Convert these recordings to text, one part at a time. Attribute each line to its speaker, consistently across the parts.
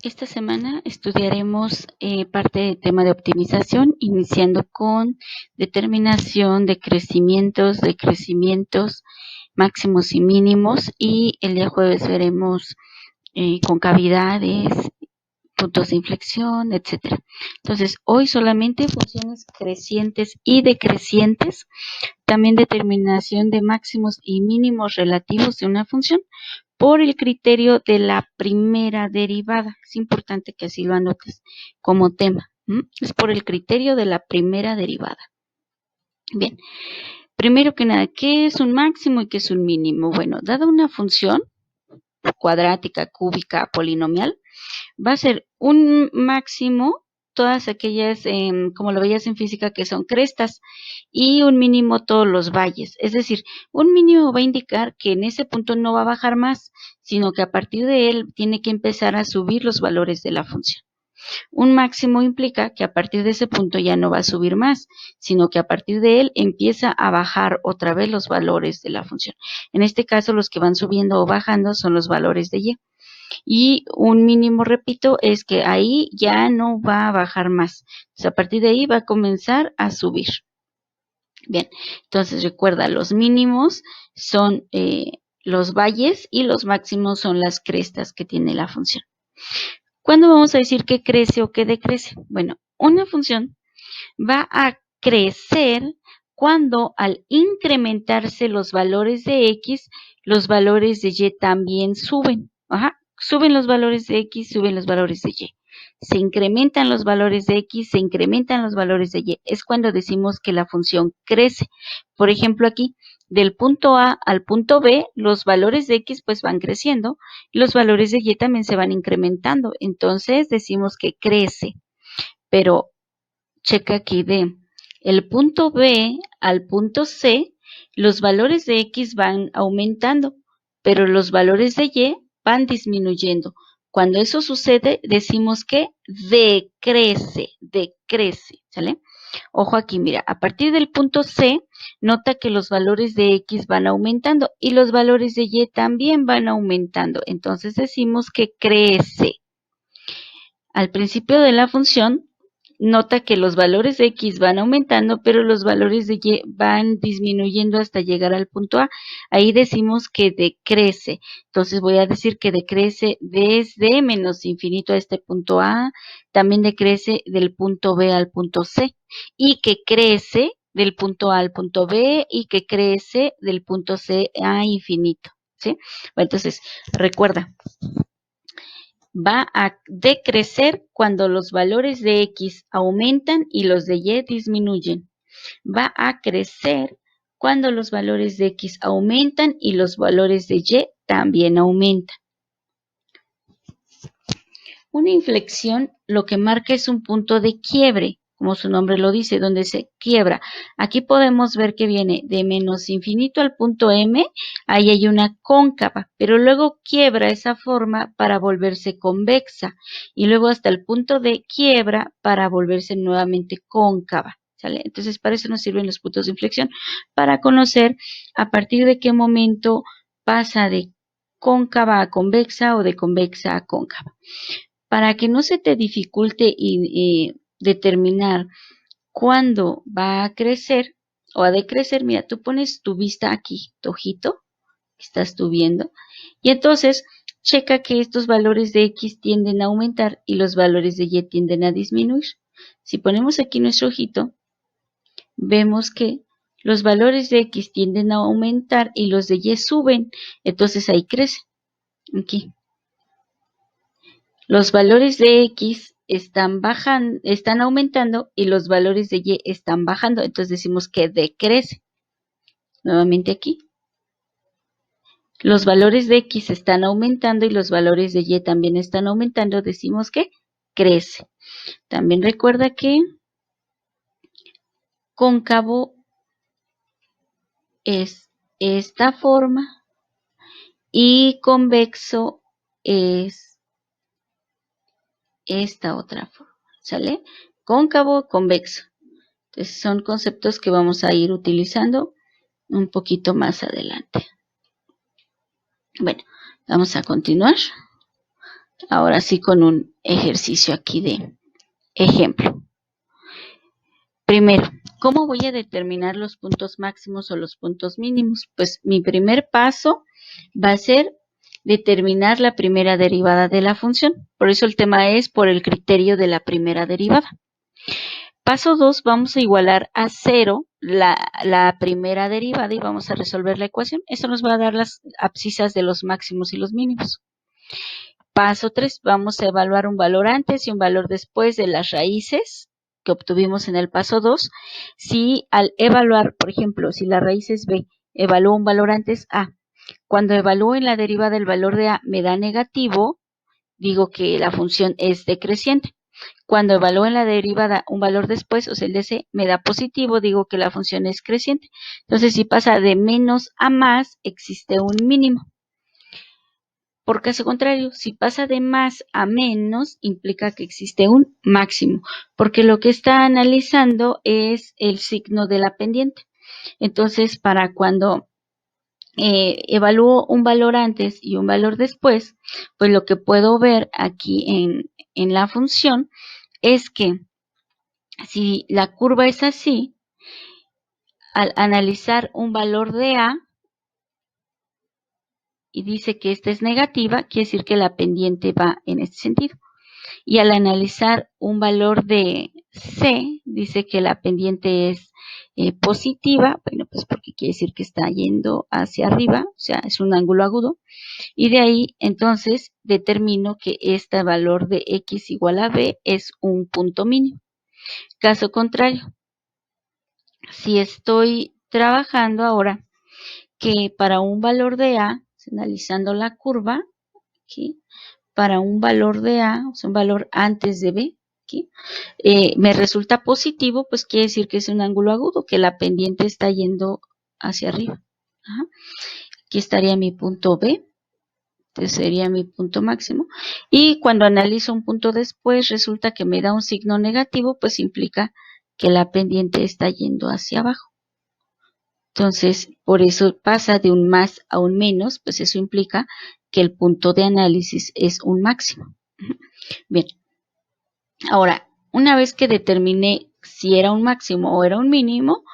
Speaker 1: Esta semana estudiaremos parte del tema de optimización, iniciando con determinación de crecimientos, máximos y mínimos, y el día jueves veremos concavidades, puntos de inflexión, etcétera. Entonces, hoy solamente funciones crecientes y decrecientes, también determinación de máximos y mínimos relativos de una función por el criterio de la primera derivada. Es importante que así lo anotes como tema. Es por el criterio de la primera derivada. Bien, primero que nada, ¿qué es un máximo y qué es un mínimo? Bueno, dada una función cuadrática, cúbica, polinomial, va a ser un máximo todas aquellas, como lo veías en física, que son crestas, y un mínimo todos los valles. Es decir, un mínimo va a indicar que en ese punto no va a bajar más, sino que a partir de él tiene que empezar a subir los valores de la función. Un máximo implica que a partir de ese punto ya no va a subir más, sino que a partir de él empieza a bajar otra vez los valores de la función. En este caso, los que van subiendo o bajando son los valores de y. Y un mínimo, repito, es que ahí ya no va a bajar más. Entonces, a partir de ahí va a comenzar a subir. Bien, entonces recuerda, los mínimos son los valles y los máximos son las crestas que tiene la función. ¿Cuándo vamos a decir que crece o que decrece? Bueno, una función va a crecer cuando al incrementarse los valores de X, los valores de Y también suben. Suben los valores de X, suben los valores de Y. Se incrementan los valores de X, se incrementan los valores de Y. Es cuando decimos que la función crece. Por ejemplo, aquí, del punto A al punto B, los valores de X pues van creciendo y los valores de Y también se van incrementando. Entonces decimos que crece. Pero checa aquí de el punto B al punto C, los valores de X van aumentando, pero los valores de Y van disminuyendo. Cuando eso sucede, decimos que decrece, ¿sale? Ojo aquí, mira, a partir del punto C, nota que los valores de X van aumentando y los valores de Y también van aumentando. Entonces decimos que crece. Al principio de la función, nota que los valores de X van aumentando, pero los valores de Y van disminuyendo hasta llegar al punto A. Ahí decimos que decrece. Entonces voy a decir que decrece desde menos infinito a este punto A, también decrece del punto B al punto C, y que crece del punto A al punto B, y que crece del punto C a infinito. ¿Sí? Bueno, entonces, recuerda, va a decrecer cuando los valores de X aumentan y los de Y disminuyen. Va a crecer cuando los valores de X aumentan y los valores de Y también aumentan. Una inflexión lo que marca es un punto de quiebre, como su nombre lo dice, donde se quiebra. Aquí podemos ver que viene de menos infinito al punto M, ahí hay una cóncava, pero luego quiebra esa forma para volverse convexa, y luego hasta el punto de quiebra para volverse nuevamente cóncava, ¿sale? Entonces, para eso nos sirven los puntos de inflexión, para conocer a partir de qué momento pasa de cóncava a convexa o de convexa a cóncava. Para que no se te dificulte determinar cuándo va a crecer o a decrecer, mira, tú pones tu vista aquí, tu ojito, que estás tú viendo, y entonces checa que estos valores de X tienden a aumentar y los valores de Y tienden a disminuir. Si ponemos aquí nuestro ojito, vemos que los valores de X tienden a aumentar y los de Y suben, entonces ahí crece, aquí. Los valores de X están aumentando y los valores de Y están bajando. Entonces decimos que decrece. Nuevamente aquí. Los valores de X están aumentando y los valores de Y también están aumentando. Decimos que crece. También recuerda que cóncavo es esta forma y convexo es esta otra forma. ¿Sale? Cóncavo, convexo. Entonces son conceptos que vamos a ir utilizando un poquito más adelante. Bueno, vamos a continuar. Ahora sí con un ejercicio aquí de ejemplo. Primero, ¿cómo voy a determinar los puntos máximos o los puntos mínimos? Pues mi primer paso va a ser determinar la primera derivada de la función. Por eso el tema es por el criterio de la primera derivada. Paso 2, vamos a igualar a 0 la primera derivada y vamos a resolver la ecuación. Esto nos va a dar las abscisas de los máximos y los mínimos. Paso 3, vamos a evaluar un valor antes y un valor después de las raíces que obtuvimos en el paso 2. Si al evaluar, por ejemplo, si la raíz es b, evalúo un valor antes a. Cuando evalúo en la derivada el valor de a me da negativo, digo que la función es decreciente. Cuando evalúo en la derivada un valor después, o sea, el de c me da positivo, digo que la función es creciente. Entonces, si pasa de menos a más, existe un mínimo. Por caso contrario, si pasa de más a menos, implica que existe un máximo, porque lo que está analizando es el signo de la pendiente. Entonces, para cuando evalúo un valor antes y un valor después, pues lo que puedo ver aquí en la función es que si la curva es así, al analizar un valor de A, y dice que esta es negativa, quiere decir que la pendiente va en este sentido. Y al analizar un valor de C, dice que la pendiente es positiva, bueno, pues porque quiere decir que está yendo hacia arriba, o sea, es un ángulo agudo. Y de ahí, entonces, determino que este valor de X igual a B es un punto mínimo. Caso contrario, si estoy trabajando ahora que para un valor de A, analizando la curva, aquí, para un valor de A, o sea, un valor antes de B, aquí, me resulta positivo, pues quiere decir que es un ángulo agudo, que la pendiente está yendo hacia arriba. Ajá. Aquí estaría mi punto B, este sería mi punto máximo. Y cuando analizo un punto después, resulta que me da un signo negativo, pues implica que la pendiente está yendo hacia abajo. Entonces, por eso pasa de un más a un menos, pues eso implica que el punto de análisis es un máximo. Bien, ahora, una vez que determiné si era un máximo o era un mínimo,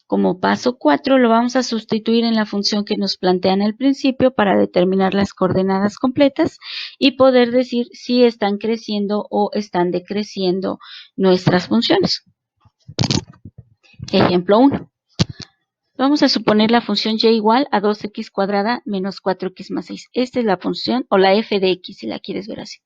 Speaker 1: como paso 4 lo vamos a sustituir en la función que nos plantean al principio para determinar las coordenadas completas y poder decir si están creciendo o están decreciendo nuestras funciones. Ejemplo 1. Vamos a suponer la función y igual a 2x cuadrada menos 4x más 6. Esta es la función o la f de x si la quieres ver así.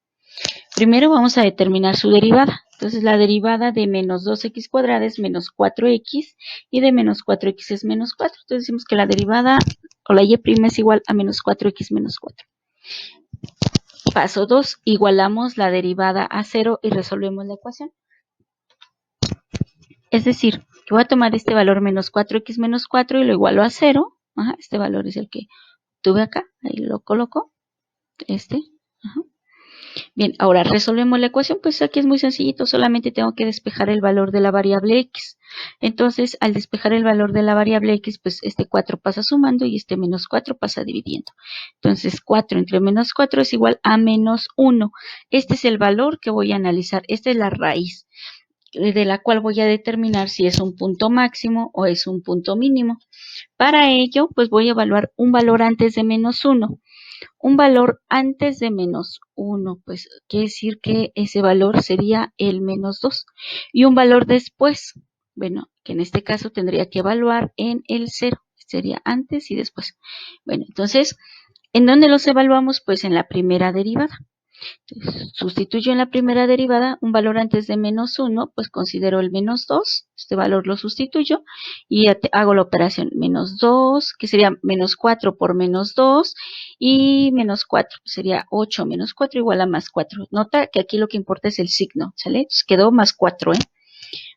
Speaker 1: Primero vamos a determinar su derivada. Entonces la derivada de menos 2x cuadrada es menos 4x y de menos 4x es menos 4. Entonces decimos que la derivada o la y' es igual a menos 4x menos 4. Paso 2, igualamos la derivada a 0 y resolvemos la ecuación. Es decir, que voy a tomar este valor menos 4x menos 4 y lo igualo a 0. Ajá, este valor es el que tuve acá, ahí lo coloco. Ajá. Bien, ahora resolvemos la ecuación, pues aquí es muy sencillito, solamente tengo que despejar el valor de la variable x. Entonces, al despejar el valor de la variable x, pues este 4 pasa sumando y este menos 4 pasa dividiendo. Entonces, 4 entre menos 4 es igual a menos 1. Este es el valor que voy a analizar, esta es la raíz de la cual voy a determinar si es un punto máximo o es un punto mínimo. Para ello, pues voy a evaluar un valor antes de menos 1. Un valor antes de menos 1, pues quiere decir que ese valor sería el menos 2. Y un valor después, bueno, que en este caso tendría que evaluar en el 0. Sería antes y después. Bueno, entonces, ¿en dónde los evaluamos? Pues en la primera derivada. Entonces, sustituyo en la primera derivada un valor antes de menos 1, pues considero el menos 2, este valor lo sustituyo y hago la operación menos 2, que sería menos 4 por menos 2, y menos 4, sería 8 menos 4 igual a más 4. Nota que aquí lo que importa es el signo, ¿sale? Entonces quedó más 4, ¿eh?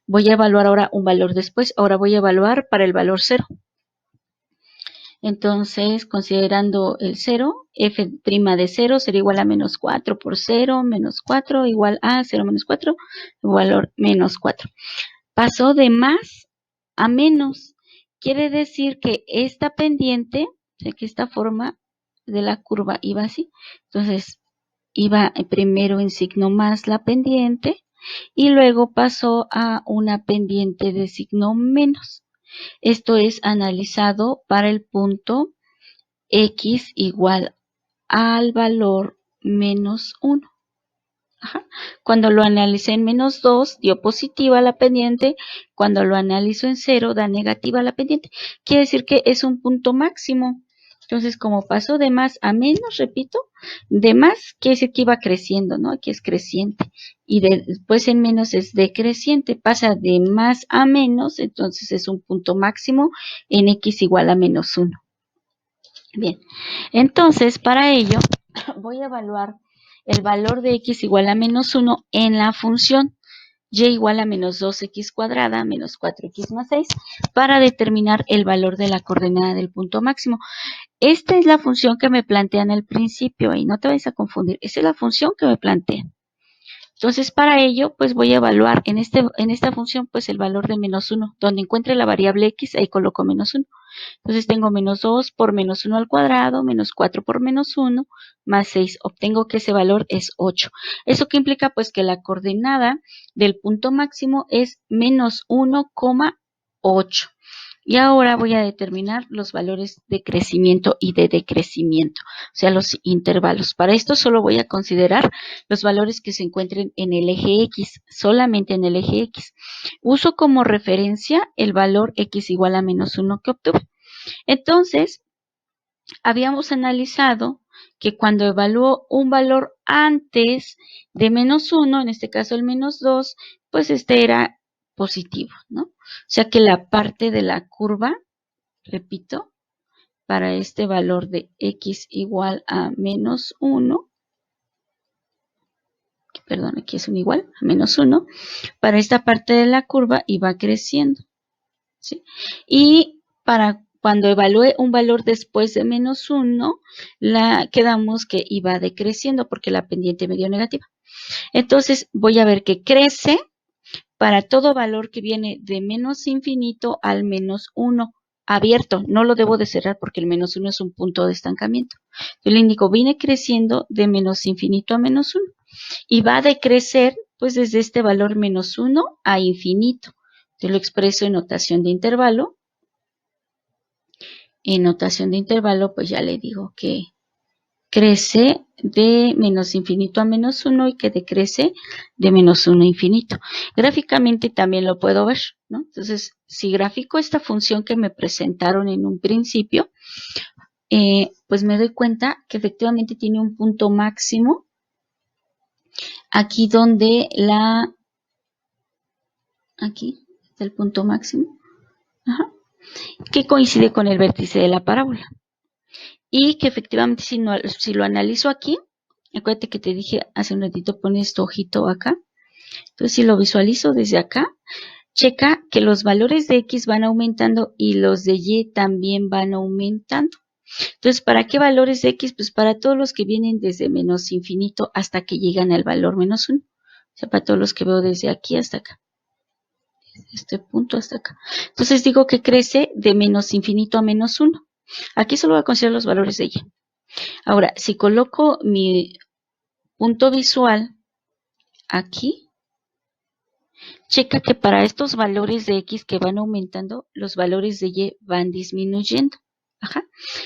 Speaker 1: Voy a evaluar ahora un valor después, ahora voy a evaluar para el valor 0. Entonces, considerando el 0, f' de 0 sería igual a menos 4 por 0, menos 4 igual a 0 menos 4, valor menos 4. Pasó de más a menos. Quiere decir que esta pendiente, o sea, que esta forma de la curva iba así. Entonces, iba primero en signo más la pendiente y luego pasó a una pendiente de signo menos. Esto es analizado para el punto x igual al valor menos 1. Ajá. Cuando lo analicé en menos 2, dio positiva la pendiente. Cuando lo analizo en 0, da negativa la pendiente. Quiere decir que es un punto máximo. Entonces, como pasó de más a menos, repito, de más quiere decir que iba creciendo, ¿no? Aquí es creciente. Y después en menos es decreciente. Pasa de más a menos, entonces es un punto máximo en x igual a menos 1. Bien, entonces para ello voy a evaluar el valor de x igual a menos 1 en la función y igual a menos 2x cuadrada menos 4x más 6 para determinar el valor de la coordenada del punto máximo. Esta es la función que me plantean al principio y no te vayas a confundir, esa es la función que me plantean. Entonces, para ello, pues voy a evaluar en esta función, pues el valor de menos 1. Donde encuentre la variable x, ahí coloco menos 1. Entonces, tengo menos 2 por menos 1 al cuadrado, menos 4 por menos 1, más 6. Obtengo que ese valor es 8. ¿Eso qué implica? Pues que la coordenada del punto máximo es menos 1,8. Y ahora voy a determinar los valores de crecimiento y de decrecimiento, o sea, los intervalos. Para esto solo voy a considerar los valores que se encuentren en el eje X, solamente en el eje X. Uso como referencia el valor X igual a menos 1 que obtuve. Entonces, habíamos analizado que cuando evalúo un valor antes de menos 1, en este caso el menos 2, pues este era positivo, ¿no? O sea que la parte de la curva, repito, para este valor de x igual a menos 1, perdón, aquí es un igual a menos 1, para esta parte de la curva iba creciendo, ¿sí? Y para cuando evalúe un valor después de menos 1, quedamos que iba decreciendo porque la pendiente me dio negativa. Entonces voy a ver que crece para todo valor que viene de menos infinito al menos 1 abierto. No lo debo de cerrar porque el menos 1 es un punto de estancamiento. Yo le indico, viene creciendo de menos infinito a menos 1 y va a decrecer pues desde este valor menos 1 a infinito. Yo lo expreso en notación de intervalo. En notación de intervalo pues ya le digo que crece de menos infinito a menos 1 y que decrece de menos 1 a infinito. Gráficamente también lo puedo ver, ¿no? Entonces, si grafico esta función que me presentaron en un principio, pues me doy cuenta que efectivamente tiene un punto máximo aquí donde aquí está el punto máximo, ajá, que coincide con el vértice de la parábola. Y que efectivamente si lo analizo aquí, acuérdate que te dije hace un ratito, pones tu ojito acá. Entonces, si lo visualizo desde acá, checa que los valores de X van aumentando y los de Y también van aumentando. Entonces, ¿para qué valores de X? Pues para todos los que vienen desde menos infinito hasta que llegan al valor menos 1. O sea, para todos los que veo desde aquí hasta acá. Desde este punto hasta acá. Entonces, digo que crece de menos infinito a menos 1. Aquí solo voy a considerar los valores de Y. Ahora, si coloco mi punto visual aquí, checa que para estos valores de X que van aumentando, los valores de Y van disminuyendo. Ajá.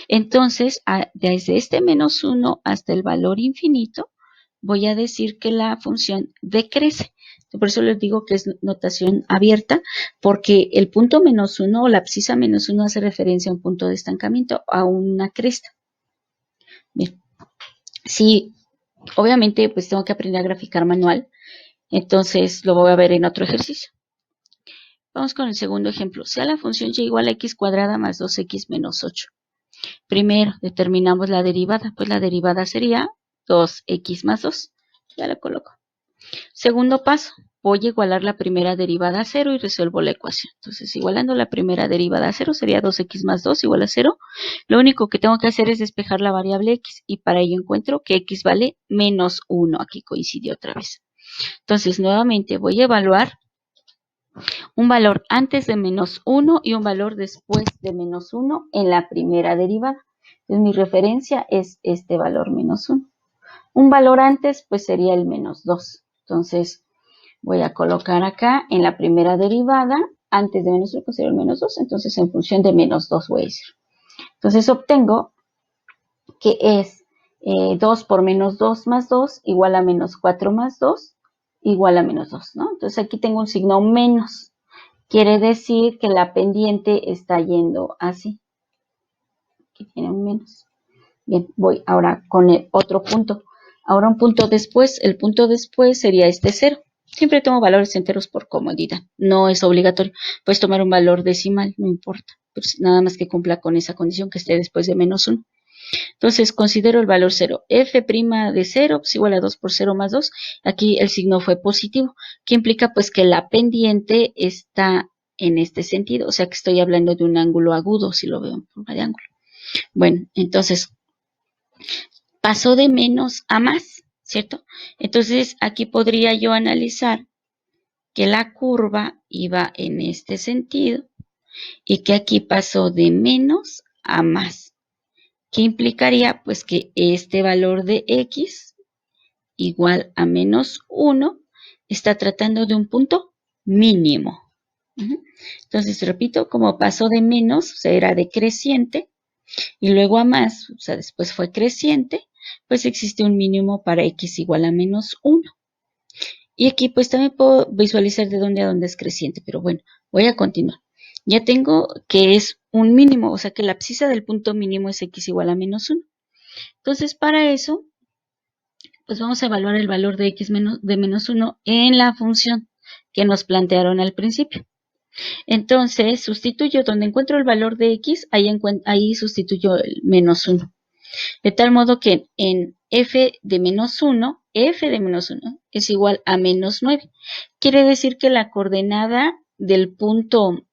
Speaker 1: Entonces, desde este menos 1 hasta el valor infinito, voy a decir que la función decrece. Por eso les digo que es notación abierta, porque el punto menos 1 o la abscisa menos 1 hace referencia a un punto de estancamiento, a una cresta. Bien. Sí, obviamente, pues tengo que aprender a graficar manual, entonces lo voy a ver en otro ejercicio. Vamos con el segundo ejemplo. Sea la función y igual a x cuadrada más 2x menos 8. Primero, determinamos la derivada. Pues la derivada sería 2x más 2. Ya la coloco. Segundo paso, voy a igualar la primera derivada a 0 y resuelvo la ecuación. Entonces, igualando la primera derivada a 0 sería 2x más 2 igual a 0. Lo único que tengo que hacer es despejar la variable x y para ello encuentro que x vale menos 1. Aquí coincidió otra vez. Entonces, nuevamente voy a evaluar un valor antes de menos 1 y un valor después de menos 1 en la primera derivada. Entonces, mi referencia es este valor menos 1. Un valor antes, pues sería el -2. Entonces, voy a colocar acá en la primera derivada, antes de -1, pues sería el -2. Entonces, en función de -2 voy a decir. Entonces, obtengo que es 2 por -2 más 2 igual a -4 más 2 igual a -2, ¿no? Entonces, aquí tengo un signo menos. Quiere decir que la pendiente está yendo así. Aquí tiene un menos. Bien, voy ahora con el otro punto. Ahora un punto después, el punto después sería este 0. Siempre tomo valores enteros por comodidad. No es obligatorio. Puedes tomar un valor decimal, no importa. Pues nada más que cumpla con esa condición que esté después de -1. Entonces considero el valor 0. F' de 0 es igual a 2 por 0 más 2. Aquí el signo fue positivo, que implica pues que la pendiente está en este sentido. O sea que estoy hablando de un ángulo agudo, si lo veo en forma de ángulo. Bueno, entonces pasó de menos a más, ¿cierto? Entonces aquí podría yo analizar que la curva iba en este sentido y que aquí pasó de menos a más. ¿Qué implicaría? Pues que este valor de x igual a -1 está tratando de un punto mínimo. Entonces, repito, como pasó de menos, o sea, era decreciente, y luego a más, o sea, después fue creciente, pues existe un mínimo para x igual a -1. Y aquí pues también puedo visualizar de dónde a dónde es creciente, pero bueno, voy a continuar. Ya tengo que es un mínimo, o sea que la abscisa del punto mínimo es x igual a -1. Entonces, para eso, pues vamos a evaluar el valor de x de -1 en la función que nos plantearon al principio. Entonces, sustituyo donde encuentro el valor de x, ahí sustituyo el -1. De tal modo que en f de -1, f de -1 es igual a -9. Quiere decir que la coordenada del punto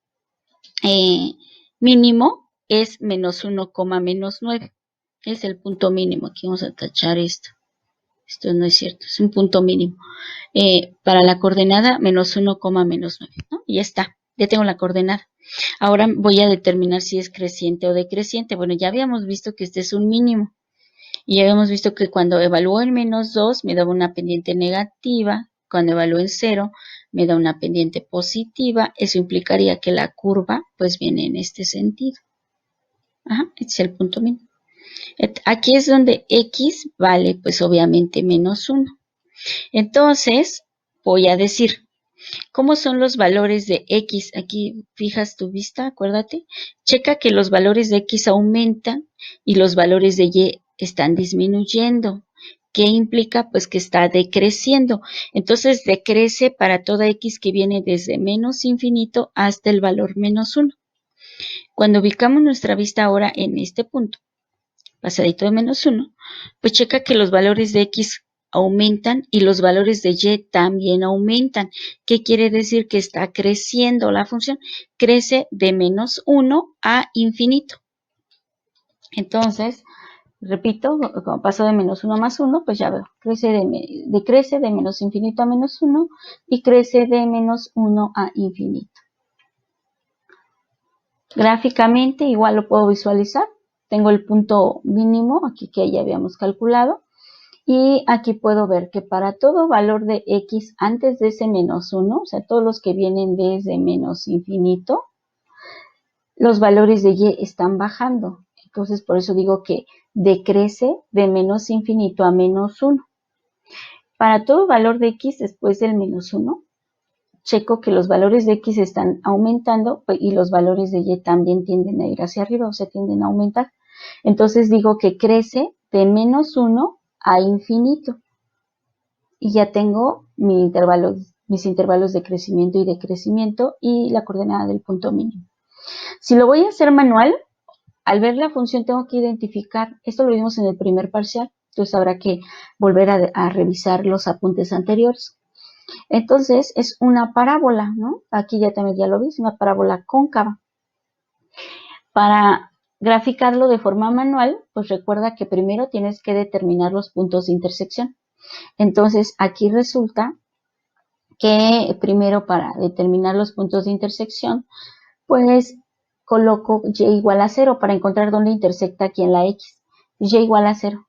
Speaker 1: mínimo es -1, -9. Es el punto mínimo. Aquí vamos a tachar esto. Esto no es cierto, es un punto mínimo. Para la coordenada -1, -9, ¿no? Y ya está, ya tengo la coordenada. Ahora voy a determinar si es creciente o decreciente. Bueno, ya habíamos visto que este es un mínimo. Y ya habíamos visto que cuando evalúo en -2 me daba una pendiente negativa. Cuando evalúo en 0 me da una pendiente positiva. Eso implicaría que la curva pues viene en este sentido. Ajá, este es el punto mínimo. Aquí es donde x vale pues obviamente -1. Entonces voy a decir, ¿cómo son los valores de x? Aquí fijas tu vista, acuérdate. Checa que los valores de x aumentan y los valores de y están disminuyendo. ¿Qué implica? Pues que está decreciendo. Entonces decrece para toda x que viene desde menos infinito hasta el valor -1. Cuando ubicamos nuestra vista ahora en este punto, pasadito de -1, pues checa que los valores de x aumentan y los valores de y también aumentan. ¿Qué quiere decir? Que está creciendo la función. Crece de -1 a infinito. Entonces, repito, como paso de -1 a +1, pues ya veo, decrece de menos infinito a -1 y crece de -1 a infinito. Gráficamente igual lo puedo visualizar. Tengo el punto mínimo aquí que ya habíamos calculado. Y aquí puedo ver que para todo valor de x antes de ese -1, o sea, todos los que vienen desde menos infinito, los valores de y están bajando. Entonces, por eso digo que decrece de menos infinito a -1. Para todo valor de x después del -1, checo que los valores de x están aumentando y los valores de y también tienden a ir hacia arriba, o sea, tienden a aumentar. Entonces digo que crece de -1 a infinito. Y ya tengo mis intervalos de crecimiento y decrecimiento y la coordenada del punto mínimo. Si lo voy a hacer manual, al ver la función tengo que identificar, esto lo vimos en el primer parcial, entonces habrá que volver a revisar los apuntes anteriores. Entonces es una parábola, ¿no? Aquí ya lo vi, es una parábola cóncava. Para graficarlo de forma manual, pues recuerda que primero tienes que determinar los puntos de intersección. Entonces aquí resulta que primero para determinar los puntos de intersección, pues coloco y igual a 0 para encontrar dónde intersecta aquí en la x. Y igual a 0.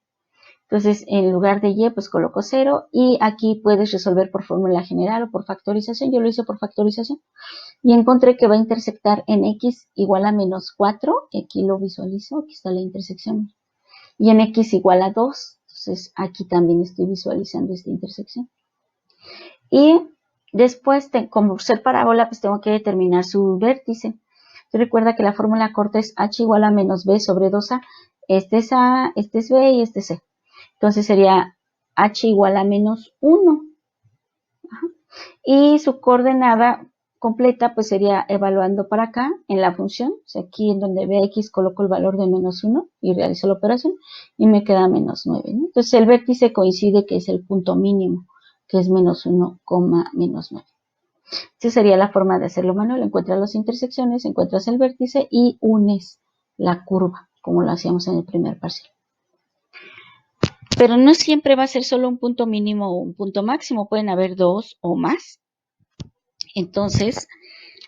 Speaker 1: Entonces, en lugar de y, pues coloco 0 y aquí puedes resolver por fórmula general o por factorización. Yo lo hice por factorización y encontré que va a intersectar en x igual a menos 4. Aquí lo visualizo, aquí está la intersección. Y en x igual a 2. Entonces, aquí también estoy visualizando esta intersección. Y después, como ser parábola, pues tengo que determinar su vértice. Entonces, recuerda que la fórmula corta es h igual a menos b sobre 2a. Este es a, este es b y este es c. Entonces sería h igual a menos 1. Ajá. Y su coordenada completa pues sería evaluando para acá en la función. O sea, aquí en donde ve x coloco el valor de menos 1 y realizo la operación y me queda menos 9. ¿no? Entonces el vértice coincide que es el punto mínimo, que es menos 1, menos 9. Esa sería la forma de hacerlo manual. Encuentras las intersecciones, encuentras el vértice y unes la curva, como lo hacíamos en el primer parcial. Pero no siempre va a ser solo un punto mínimo o un punto máximo, pueden haber dos o más. Entonces,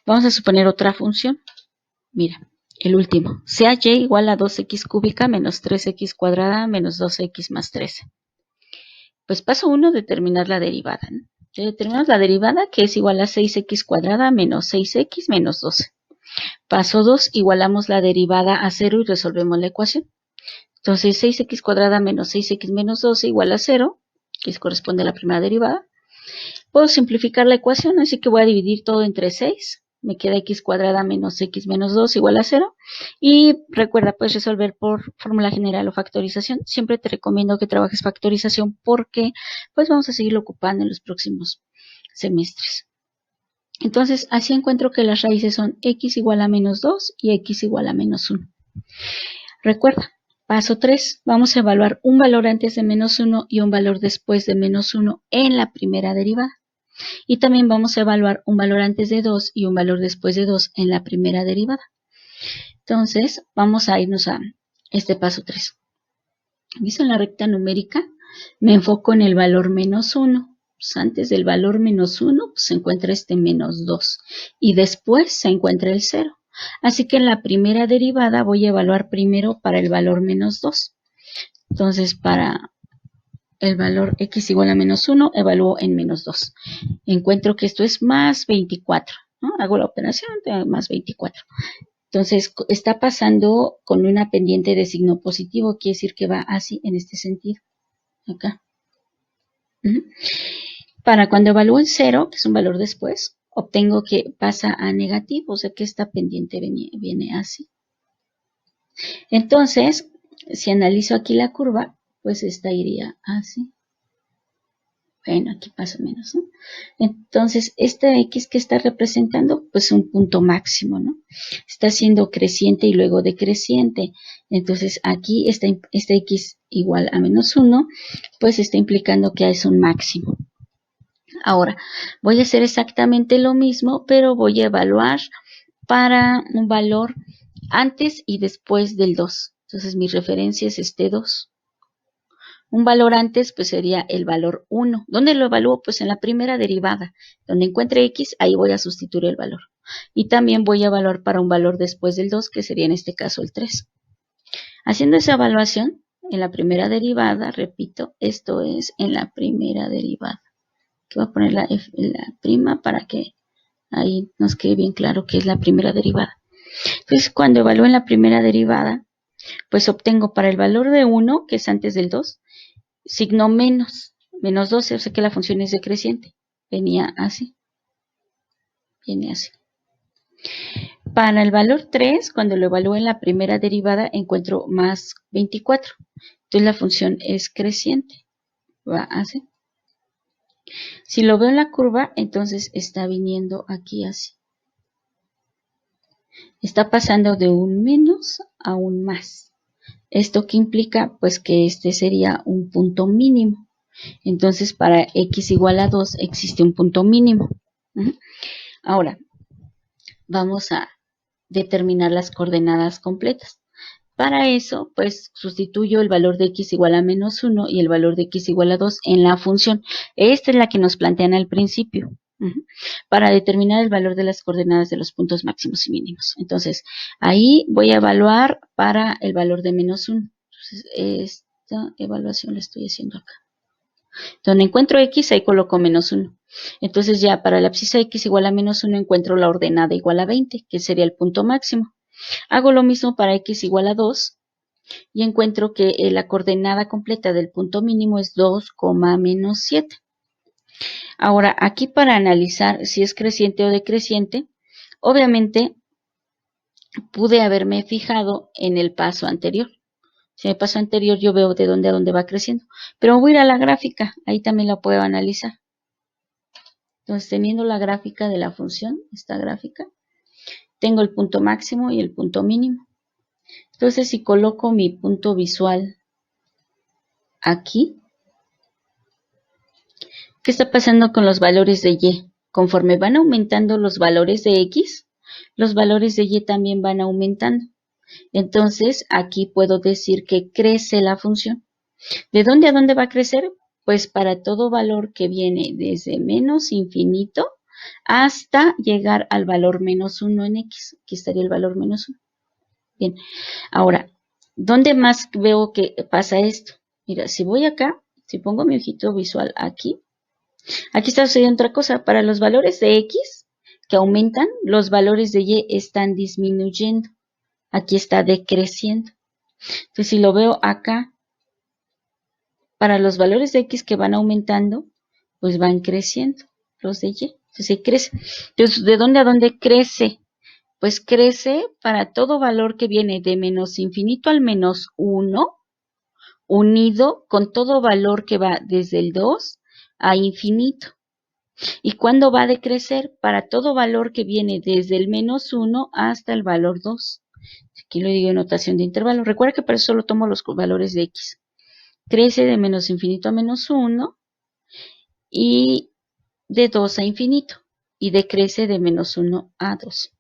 Speaker 1: vamos a suponer otra función. Mira, el último. Sea y igual a 2x cúbica menos 3x cuadrada menos 2x más 13. Pues paso 1, determinar la derivada. ¿no? Determinamos la derivada que es igual a 6x cuadrada menos 6x menos 12. Paso 2, igualamos la derivada a 0 y resolvemos la ecuación. Entonces, 6x cuadrada menos 6x menos 12 igual a 0, que corresponde a la primera derivada. Puedo simplificar la ecuación, así que voy a dividir todo entre 6. Me queda x cuadrada menos x menos 2 igual a 0. Y recuerda, puedes resolver por fórmula general o factorización. Siempre te recomiendo que trabajes factorización porque pues vamos a seguirlo ocupando en los próximos semestres. Entonces, así encuentro que las raíces son x igual a menos 2 y x igual a menos 1. Recuerda, paso 3, vamos a evaluar un valor antes de menos 1 y un valor después de menos 1 en la primera derivada. Y también vamos a evaluar un valor antes de 2 y un valor después de 2 en la primera derivada. Entonces, vamos a irnos a este paso 3. ¿Viste en la recta numérica? Me enfoco en el valor menos 1. Pues antes del valor menos 1 pues se encuentra este menos 2 y después se encuentra el 0. Así que en la primera derivada voy a evaluar primero para el valor menos 2. Entonces, para el valor x igual a menos 1, evalúo en menos 2. Encuentro que esto es más 24. ¿no? Hago la operación de más 24. Entonces, está pasando con una pendiente de signo positivo, quiere decir que va así, en este sentido. Acá. Para cuando evalúo en 0, que es un valor después, obtengo que pasa a negativo, o sea que esta pendiente viene así. Entonces, si analizo aquí la curva, pues esta iría así. Bueno, aquí pasa menos, ¿no? Entonces, esta X que está representando, pues un punto máximo, ¿no? Está siendo creciente y luego decreciente. Entonces, aquí esta X igual a menos 1, pues está implicando que es un máximo. Ahora, voy a hacer exactamente lo mismo, pero voy a evaluar para un valor antes y después del 2. Entonces, mi referencia es este 2. Un valor antes, pues sería el valor 1. ¿Dónde lo evalúo? Pues en la primera derivada. Donde encuentre x, ahí voy a sustituir el valor. Y también voy a evaluar para un valor después del 2, que sería en este caso el 3. Haciendo esa evaluación, en la primera derivada, repito, esto es en la primera derivada. Aquí voy a poner la prima para que ahí nos quede bien claro que es la primera derivada. Entonces, cuando evalúo en la primera derivada, pues obtengo para el valor de 1, que es antes del 2, signo menos 12, o sea que la función es decreciente. Venía así. Viene así. Para el valor 3, cuando lo evalúo en la primera derivada, encuentro más 24. Entonces la función es creciente. Va así. Si lo veo en la curva, entonces está viniendo aquí así. Está pasando de un menos a un más. ¿Esto qué implica? Pues que este sería un punto mínimo. Entonces, para x igual a 2 existe un punto mínimo. Ahora, vamos a determinar las coordenadas completas. Para eso, pues sustituyo el valor de x igual a menos 1 y el valor de x igual a 2 en la función. Esta es la que nos plantean al principio. Para determinar el valor de las coordenadas de los puntos máximos y mínimos. Entonces, ahí voy a evaluar para el valor de menos 1. Entonces, esta evaluación la estoy haciendo acá. Donde encuentro X, ahí coloco menos 1. Entonces ya para la abscisa X igual a menos 1 encuentro la ordenada igual a 20, que sería el punto máximo. Hago lo mismo para X igual a 2 y encuentro que la coordenada completa del punto mínimo es 2, menos 7. Ahora, aquí para analizar si es creciente o decreciente, obviamente pude haberme fijado en el paso anterior. Si en el paso anterior yo veo de dónde a dónde va creciendo, pero voy a ir a la gráfica, ahí también la puedo analizar. Entonces, teniendo la gráfica de la función, esta gráfica, tengo el punto máximo y el punto mínimo. Entonces, si coloco mi punto visual aquí, ¿qué está pasando con los valores de Y? Conforme van aumentando los valores de X, los valores de Y también van aumentando. Entonces, aquí puedo decir que crece la función. ¿De dónde a dónde va a crecer? Pues para todo valor que viene desde menos infinito hasta llegar al valor menos 1 en X. Aquí estaría el valor menos 1. Bien, ahora, ¿dónde más veo que pasa esto? Mira, si voy acá, si pongo mi ojito visual aquí está sucediendo otra cosa. Para los valores de X que aumentan, los valores de Y están disminuyendo. Aquí está decreciendo. Entonces, si lo veo acá, para los valores de X que van aumentando, pues van creciendo los de Y. Entonces, crece. Entonces, ¿de dónde a dónde crece? Pues crece para todo valor que viene de menos infinito al menos 1, unido con todo valor que va desde el 2 a infinito. ¿Y cuándo va a decrecer? Para todo valor que viene desde el menos 1 hasta el valor 2. Aquí lo digo en notación de intervalo. Recuerda que para eso solo tomo los valores de X. Crece de menos infinito a menos 1 y de 2 a infinito. Y decrece de menos 1 a 2.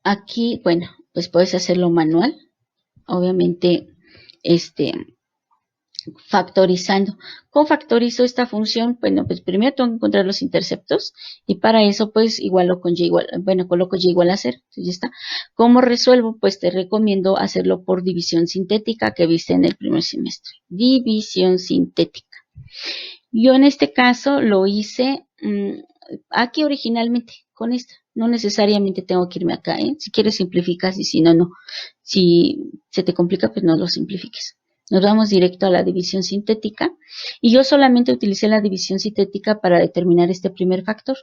Speaker 1: Aquí, bueno, pues puedes hacerlo manual. Obviamente, factorizando. ¿Cómo factorizo esta función? Bueno, pues primero tengo que encontrar los interceptos y para eso pues igualo con y igual, bueno, coloco y igual a 0. Entonces ya está. ¿Cómo resuelvo? Pues te recomiendo hacerlo por división sintética que viste en el primer semestre. División sintética. Yo en este caso lo hice aquí originalmente con esta. No necesariamente tengo que irme acá, ¿eh? Si quieres simplificas y si no, no. Si se te complica, pues no lo simplifiques. Nos vamos directo a la división sintética y yo solamente utilicé la división sintética para determinar este primer factor.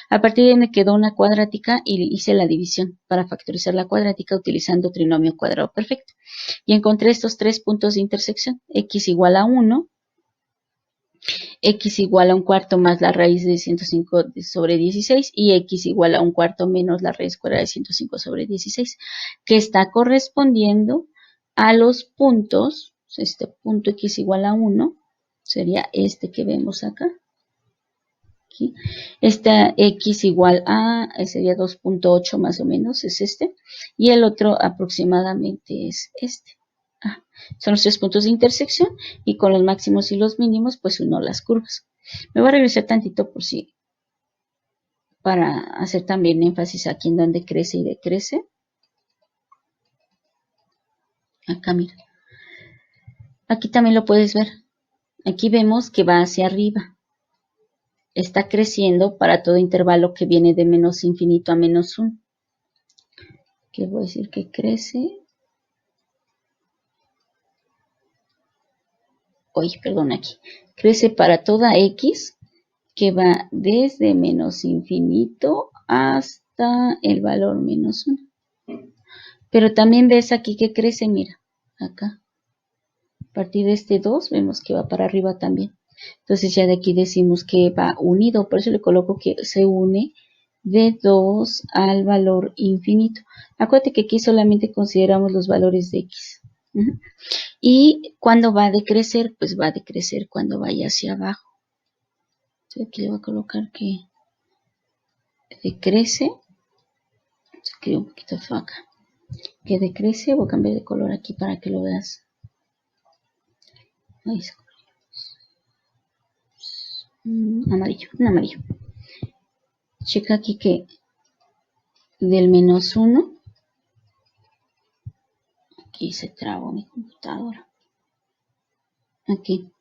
Speaker 1: A partir de ahí me quedó una cuadrática y hice la división para factorizar la cuadrática utilizando trinomio cuadrado perfecto. Y encontré estos tres puntos de intersección, x igual a 1, x igual a un cuarto más la raíz de 105 sobre 16 y x igual a un cuarto menos la raíz cuadrada de 105 sobre 16, que está correspondiendo a los puntos. Este punto x igual a 1 sería este que vemos acá. Aquí. Esta x igual a, sería 2.8 más o menos, es este. Y el otro aproximadamente es este. Son los tres puntos de intersección y con los máximos y los mínimos pues uno las curvas. Me voy a regresar tantito por si, para hacer también énfasis aquí en donde crece y decrece. Acá mira. Aquí también lo puedes ver. Aquí vemos que va hacia arriba. Está creciendo para todo intervalo que viene de menos infinito a menos 1. ¿Qué voy a decir? Que crece. Oye, perdón, aquí. Crece para toda X que va desde menos infinito hasta el valor menos 1. Pero también ves aquí que crece, mira, acá. A partir de este 2 vemos que va para arriba también. Entonces ya de aquí decimos que va unido, por eso le coloco que se une de 2 al valor infinito. Acuérdate que aquí solamente consideramos los valores de X. Y cuando va a decrecer, pues va a decrecer cuando vaya hacia abajo. Entonces aquí le voy a colocar que decrece. Escribo un poquito feo acá. Que decrece, voy a cambiar de color aquí para que lo veas. Ahí está. Amarillo, un amarillo. Checa aquí que del menos 1, Aquí se trabó mi computadora. Aquí.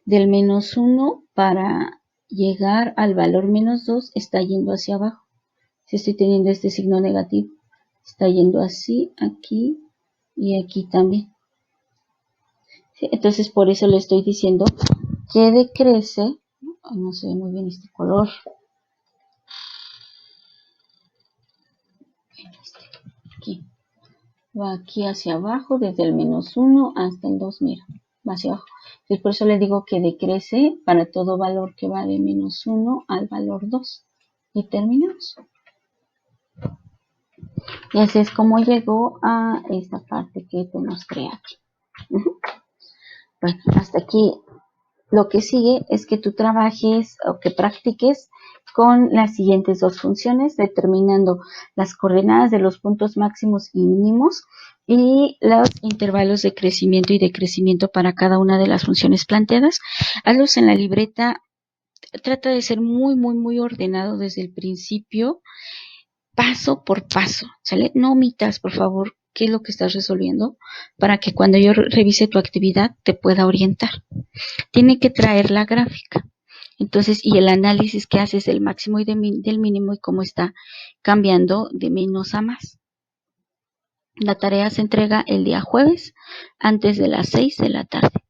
Speaker 1: Del -1 para llegar al valor -2 está yendo hacia abajo. Si estoy teniendo este signo negativo, está yendo así, aquí y aquí también. ¿Sí? Entonces por eso le estoy diciendo que decrece. No se ve muy bien este color. Aquí. Va aquí hacia abajo, desde el -1 hasta el 2, mira, va hacia abajo. Entonces, por eso le digo que decrece para todo valor que va de -1 al valor 2. Y terminamos. Y así es como llegó a esta parte que te mostré aquí. Bueno, hasta aquí lo que sigue es que tú trabajes o que practiques con las siguientes dos funciones, determinando las coordenadas de los puntos máximos y mínimos y los intervalos de crecimiento y decrecimiento para cada una de las funciones planteadas. Hazlos en la libreta. Trata de ser muy ordenado desde el principio, paso por paso, ¿sale? No omitas, por favor, qué es lo que estás resolviendo para que cuando yo revise tu actividad te pueda orientar. Tiene que traer la gráfica. Entonces, y el análisis que haces del máximo y del mínimo y cómo está cambiando de menos a más. La tarea se entrega el día jueves antes de las 6 de la tarde.